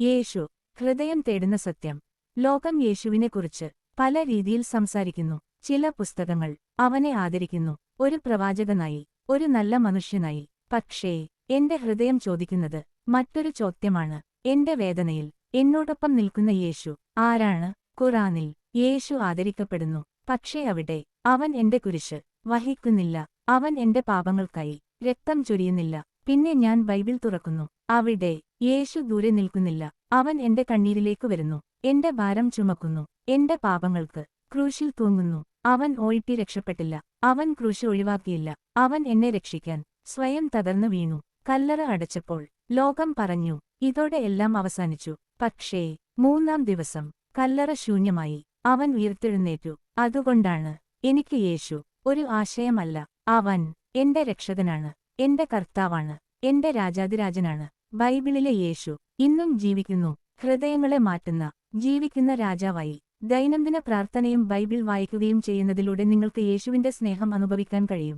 യേശു ഹൃദയം തേടുന്ന സത്യം. ലോകം യേശുവിനെക്കുറിച്ച് പല രീതിയിൽ സംസാരിക്കുന്നു. ചില പുസ്തകങ്ങൾ അവനെ ആദരിക്കുന്നു, ഒരു പ്രവാചകനായി, ഒരു നല്ല മനുഷ്യനായി. പക്ഷേ എന്റെ ഹൃദയം ചോദിക്കുന്നത് മറ്റൊരു ചോദ്യമാണ്. എന്റെ വേദനയിൽ എന്നോടൊപ്പം നിൽക്കുന്ന യേശു ആരാണ്? ഖുർആനിൽ യേശു ആദരിക്കപ്പെടുന്നു, പക്ഷേ അവിടെ അവൻ എന്റെ കുരിശ് വഹിക്കുന്നില്ല. അവൻ എന്റെ പാപങ്ങൾക്കായി രക്തം ചൊരിയുന്നില്ല. പിന്നെ ഞാൻ ബൈബിൾ തുറക്കുന്നു, അവിടെ യേശു ദൂരെ നിൽക്കുന്നില്ല. അവൻ എന്റെ കണ്ണീരിലേക്കു വരുന്നു, എന്റെ ഭാരം ചുമക്കുന്നു, എന്റെ പാപങ്ങൾക്ക് ക്രൂശിൽ തൂങ്ങുന്നു. അവൻ ഓയിട്ടി രക്ഷപ്പെട്ടില്ല, അവൻ ക്രൂശ് ഒഴിവാക്കിയില്ല. അവൻ എന്നെ രക്ഷിക്കാൻ സ്വയം തകർന്നു വീണു. കല്ലറ അടച്ചപ്പോൾ ലോകം പറഞ്ഞു, ഇതോടെ എല്ലാം അവസാനിച്ചു. പക്ഷേ 3-ാം ദിവസം കല്ലറ ശൂന്യമായി. അവൻ ഉയർത്തെഴുന്നേറ്റു. അതുകൊണ്ടാണ് എനിക്ക് യേശു ഒരു ആശയമല്ല. അവൻ എന്റെ രക്ഷകനാണ്, എന്റെ കർത്താവാണ്, എന്റെ രാജാതിരാജനാണ്. ബൈബിളിലെ യേശു ഇന്നും ജീവിക്കുന്നു, ഹൃദയങ്ങളെ മാറ്റുന്ന ജീവിക്കുന്ന രാജാവായി. ദൈനംദിന പ്രാർത്ഥനയും ബൈബിൾ വായിക്കുകയും ചെയ്യുന്നതിലൂടെ നിങ്ങൾക്ക് യേശുവിന്റെ സ്നേഹം അനുഭവിക്കാൻ കഴിയും.